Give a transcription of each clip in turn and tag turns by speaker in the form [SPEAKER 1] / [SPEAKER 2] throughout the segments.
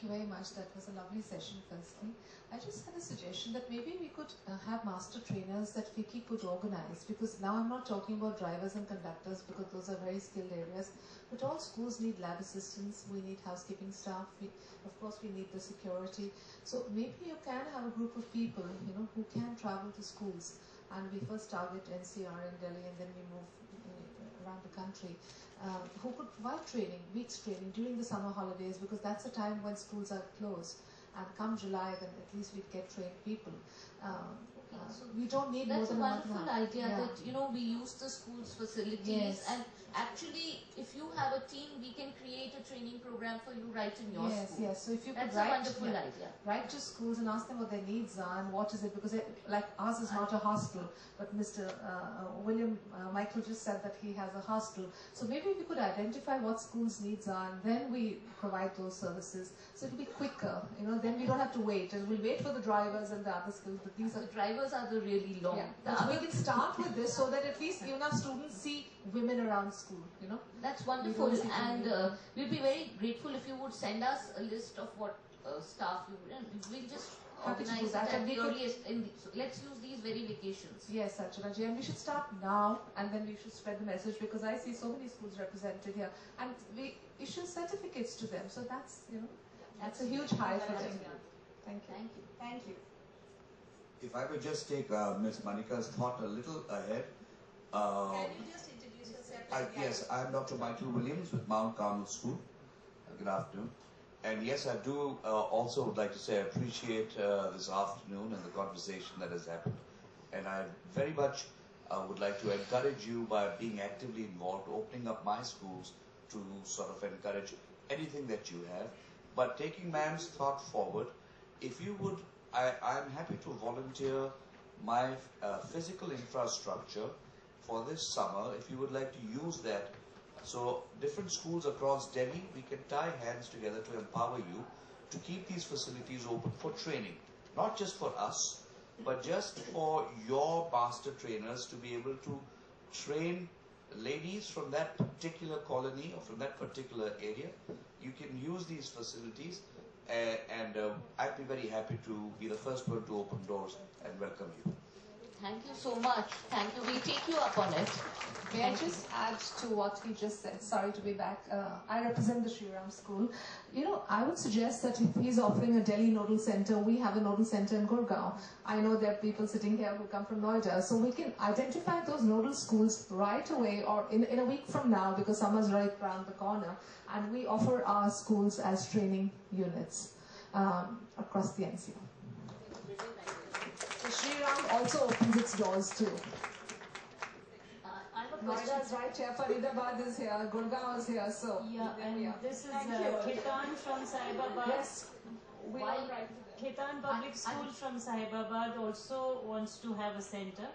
[SPEAKER 1] Thank you very much. That was a lovely session, firstly. I just had a suggestion that maybe we could have master trainers that FICCI could organize, because now I'm not talking about drivers and conductors because those are very skilled areas, but all schools need lab assistants, we need housekeeping staff, of course we need the security. So maybe you can have a group of people, who can travel to schools, and we first target NCR and Delhi and then we move around the country, who could provide training, weeks training during the summer holidays, because that's a time when schools are closed. And come July, then at least we'd get trained people. So we don't need more than a month.
[SPEAKER 2] That's a wonderful idea that we use the school's facilities, and actually, if you have a team, we can create a training program for you right in your school.
[SPEAKER 1] Yes. So if you
[SPEAKER 2] that's
[SPEAKER 1] could
[SPEAKER 2] a wonderful idea.
[SPEAKER 1] Write to schools and ask them what their needs are and what is it, because like ours is not a hostel, but Mr. William Michael just said that he has a hostel. So maybe we could identify what schools' needs are, and then we provide those services. So it'll be quicker, then we don't have to wait, and we'll wait for the drivers and the other skills, but these are...
[SPEAKER 2] The drivers are the really long.
[SPEAKER 1] Yeah. We can start with this so that at least even our students see women around school,
[SPEAKER 2] That's wonderful, and we'd be very grateful if you would send us a list of what staff we'll just organize that at the earliest. So let's use these very vacations.
[SPEAKER 1] Yes, Archanaji, and we should start now, and then we should spread the message, because I see so many schools represented here, and we issue certificates to them. So that's that's a huge high for them. Thank you.
[SPEAKER 2] Thank you.
[SPEAKER 3] Thank you.
[SPEAKER 4] If I could just take Ms. Manika's thought a little ahead.
[SPEAKER 3] Can you just introduce yourself?
[SPEAKER 4] Yes, I'm Dr. Michael Williams with Mount Carmel School. Good afternoon. And yes, I do also would like to say I appreciate this afternoon and the conversation that has happened. And I very much would like to encourage you by being actively involved, opening up my schools to sort of encourage anything that you have. But taking ma'am's thought forward, if you would, I'm happy to volunteer my physical infrastructure for this summer, if you would like to use that. So different schools across Delhi, we can tie hands together to empower you to keep these facilities open for training. Not just for us, but just for your master trainers to be able to train ladies from that particular colony or from that particular area. You can use these facilities, and I'd be very happy to be the first one to open doors and welcome you.
[SPEAKER 2] Thank you so much. Thank you. We'll take you up on it.
[SPEAKER 1] May I just add to what he just said? Sorry to be back. I represent the Sri Ram School. I would suggest that if he's offering a Delhi Nodal Center, we have a Nodal Center in Gurgaon. I know there are people sitting here who come from Noida, so we can identify those nodal schools right away or in a week from now, because summer's right around the corner, and we offer our schools as training units across the NCR. So Sri Ram also opens its doors too. Noida is right here, Faridabad is here, Gurgaon is here, so...
[SPEAKER 5] This is Khitan from Sahibabad.
[SPEAKER 1] Yes, we are right.
[SPEAKER 5] Khitan Public School from Sahibabad also wants to have a center.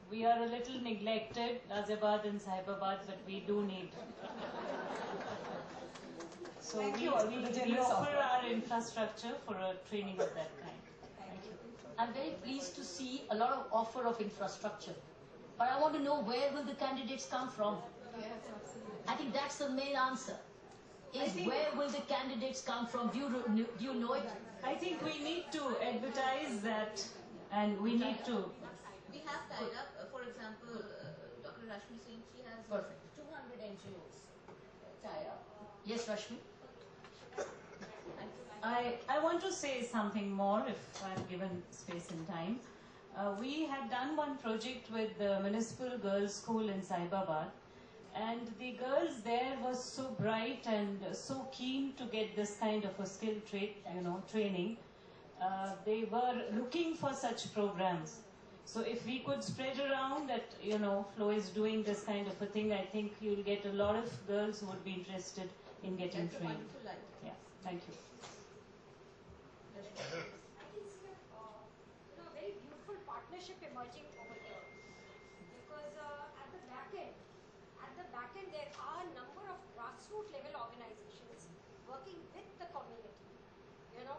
[SPEAKER 5] We are a little neglected, Azabad and Sahibabad, but we do need. So we offer our infrastructure for a training of that kind. Thank you.
[SPEAKER 6] I'm very pleased to see a lot of offer of infrastructure. But I want to know, where will the candidates come from?
[SPEAKER 1] Yes, absolutely.
[SPEAKER 6] I think that's the main answer. Where will the candidates come from? Do you know it?
[SPEAKER 5] I think we need to advertise that, and we need to...
[SPEAKER 2] We have tied up, for example, Dr. Rashmi Singh, she has 200 NGOs tied up.
[SPEAKER 6] Yes, Rashmi?
[SPEAKER 5] I want to say something more, if I'm given space and time. We had done one project with the Municipal Girls' School in Sahibabad, and the girls there were so bright and so keen to get this kind of a skill training. They were looking for such programs. So if we could spread around that, Flo is doing this kind of a thing, I think you'll get a lot of girls who would be interested in getting trained. Yeah, thank you.
[SPEAKER 7] I can see a very beautiful partnership emerging over here, because at the back end there are a number of grassroots level organizations working with the community,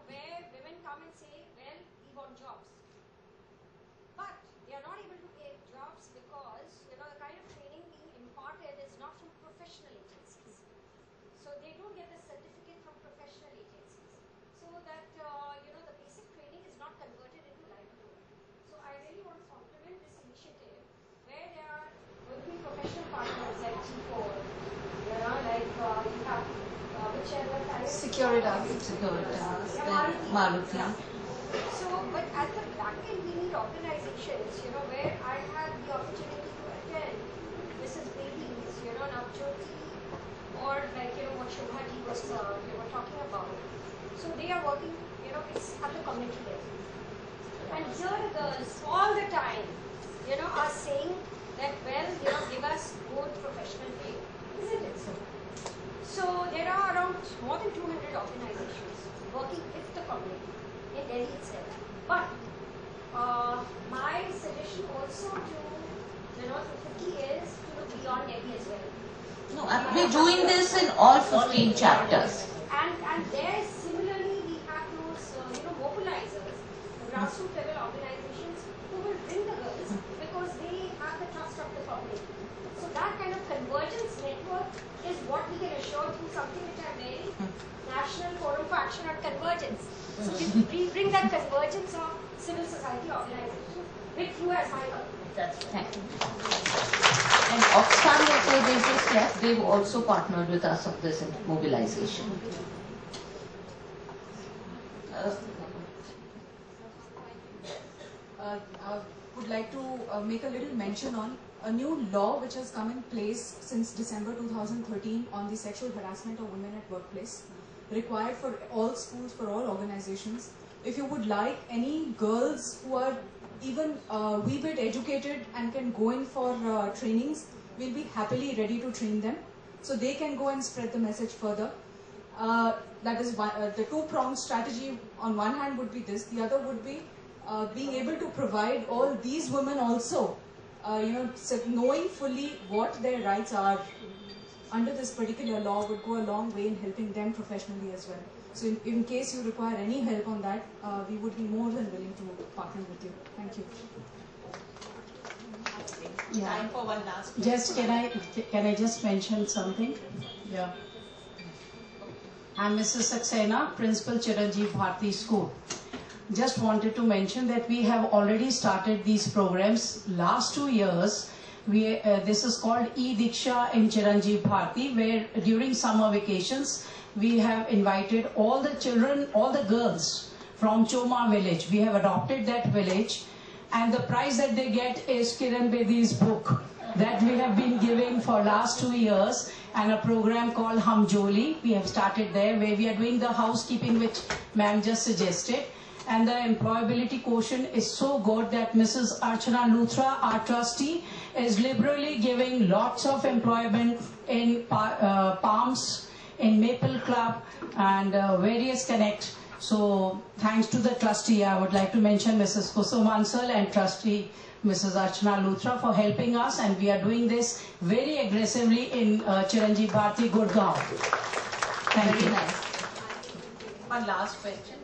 [SPEAKER 7] where women come and say, well, we want jobs, but they are not able to get jobs because the kind of training being imparted is not from professional agencies. So they don't
[SPEAKER 1] Securitas.
[SPEAKER 2] Then Maruti.
[SPEAKER 7] So, but at the back end, we need organizations, where I had the opportunity to attend Mrs. Babies, Navjyoti, or like, what Shobhaji was, were talking about. So they are working, it's at the community level. And here the girls all the time, are saying that, well, give us good professional pay. Isn't it so? So there are around more than 200 organizations working with the community in Delhi itself. But my suggestion also to FICCI is to look beyond Delhi as well.
[SPEAKER 2] No, we're doing this in all 15 chapters.
[SPEAKER 7] And there similarly we have those mobilizers, grassroots level organizations who will bring the girls because they have the trust of the public. So that kind of convergence network is what we can assure through something which I'm very National Forum for Action on Convergence. So we bring that convergence of civil society organizations with you as my company.
[SPEAKER 6] That's
[SPEAKER 2] Thank you. And Oxfam, yes, they've also partnered with us on this mobilization.
[SPEAKER 8] I would like to make a little mention on a new law which has come in place since December 2013 on the sexual harassment of women at workplace, required for all schools, for all organizations. If you would like any girls who are even wee bit educated and can go in for trainings, we'll be happily ready to train them. So they can go and spread the message further. That is the two-pronged strategy. On one hand would be this, the other would be being able to provide all these women also, knowing fully what their rights are under this particular law would go a long way in helping them professionally as well. So in case you require any help on that, we would be more than willing to partner with you. Thank you.
[SPEAKER 3] Yeah. Time for one last question.
[SPEAKER 9] Just can I just mention something? Yeah. I'm Mrs. Saxena, Principal Chiranjeev Bharti School. Just wanted to mention that we have already started these programs last 2 years. This is called E-Diksha in Chiranjeev Bharti, where during summer vacations we have invited all the children, all the girls from Choma village. We have adopted that village, and the prize that they get is Kiran Bedi's book that we have been giving for last 2 years, and a program called Hum Joli. We have started there, where we are doing the housekeeping which ma'am just suggested. And the employability quotient is so good that Mrs. Archana Luthra, our trustee, is liberally giving lots of employment in Palms, in Maple Club, and various Connect. So thanks to the trustee, I would like to mention Mrs. Kusum Ansal and trustee Mrs. Archana Luthra for helping us, and we are doing this very aggressively in Chiranjeev Bharti, Gurgaon. Thank you.
[SPEAKER 2] Nice.
[SPEAKER 3] One last question.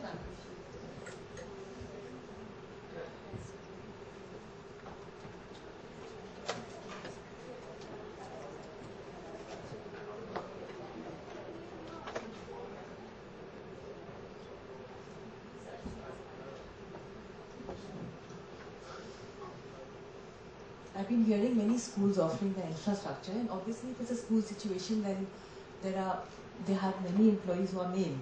[SPEAKER 10] I've been hearing many schools offering the infrastructure, and obviously if it's a school situation, then they have many employees who are male.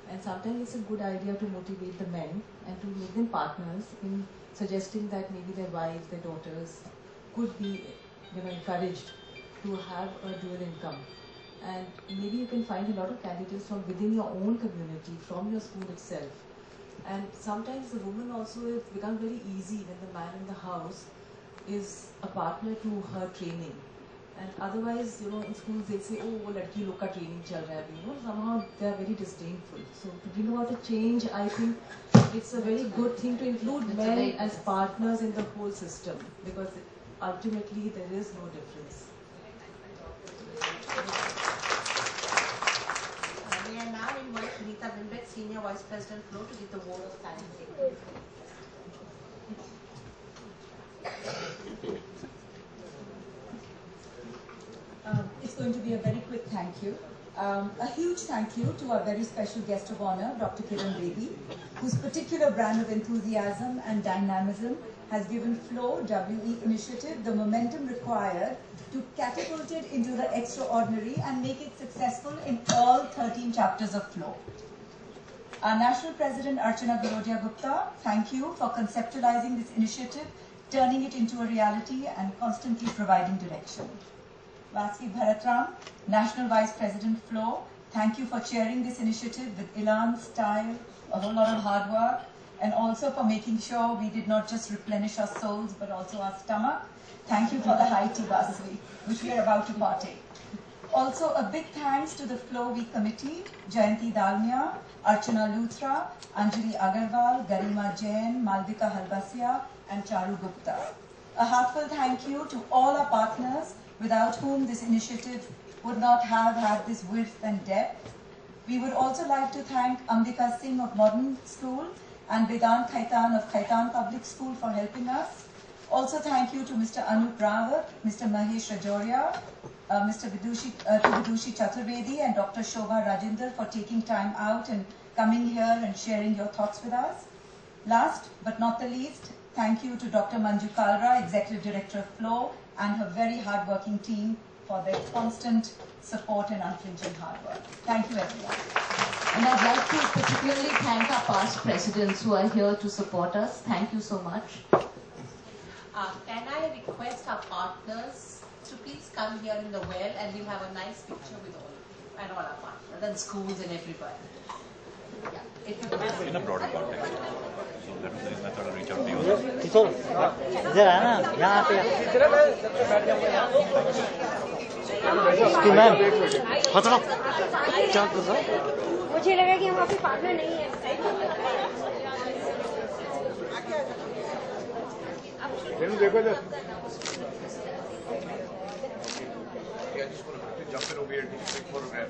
[SPEAKER 10] And sometimes it's a good idea to motivate the men and to make them partners in suggesting that maybe their wives, their daughters could be encouraged to have a dual income. And maybe you can find a lot of candidates from within your own community, from your school itself. And sometimes the woman also, it's become very easy when the man in the house is a partner to her training. And otherwise, in schools they say, oh, ladki log ka training chal raha hai. Somehow they are very disdainful. So to bring about a change, I think it's a very good thing to include men as partners in the whole system, because ultimately there is no difference.
[SPEAKER 3] We are now invite Sunita Bimbek, Senior Vice President Flow, to give the word of thanks.
[SPEAKER 11] It's going to be a very quick thank you. A huge thank you to our very special guest of honor, Dr. Kiran Bedi, whose particular brand of enthusiasm and dynamism has given FLOW, WE initiative, the momentum required to catapult it into the extraordinary and make it successful in all 13 chapters of FLOW. Our National President Archana Garodia Gupta, thank you for conceptualizing this initiative, turning it into a reality and constantly providing direction. Vasvi Bharatram, National Vice President FLOW, thank you for chairing this initiative with elan, style, a whole lot of hard work, and also for making sure we did not just replenish our souls but also our stomach. Thank you for the high tea, Vasvi, which we are about to partake. Also, a big thanks to the FLOW Week Committee, Jayanti Dalmia, Archana Luthra, Anjali Agarwal, Garima Jain, Malvika Halbasia, and Charu Gupta. A heartfelt thank you to all our partners without whom this initiative would not have had this width and depth. We would also like to thank Ambika Singh of Modern School and Vedant Khaitan of Khaitan Public School for helping us. Also thank you to Mr. Anup Rawat, Mr. Mahesh Rajoria, Mr. Vidushi Chaturvedi and Dr. Shobha Rajinder for taking time out and coming here and sharing your thoughts with us. Last but not the least, thank you to Dr. Manju Kalra, Executive Director of FLOW, and her very hard-working team for their constant support and unflinching hard work. Thank you, everyone.
[SPEAKER 2] And I'd like to particularly thank our past presidents who are here to support us. Thank you so much.
[SPEAKER 3] Can I request our partners to please come here in the well and we'll have a nice picture with all our partners and schools and everybody.
[SPEAKER 12] In a broader context. So that was the reason I thought I'd reach out to you.
[SPEAKER 13] इधर आना यहाँ पे इसकी ma'am बताओ क्या कर रहा
[SPEAKER 7] मुझे लगा कि हम आपके पार्टनर नहीं है
[SPEAKER 12] देखो Yeah, just want to jump in over here and take a quick photograph.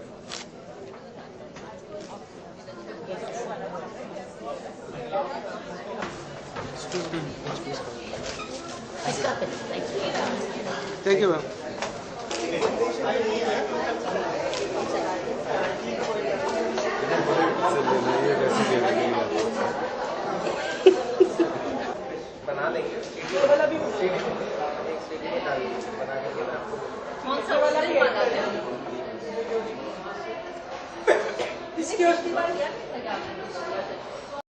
[SPEAKER 13] Thank you, ma'am.
[SPEAKER 3] बना देंगे ये वाला भी बना देंगे ना कौन सा वाला भी इसकी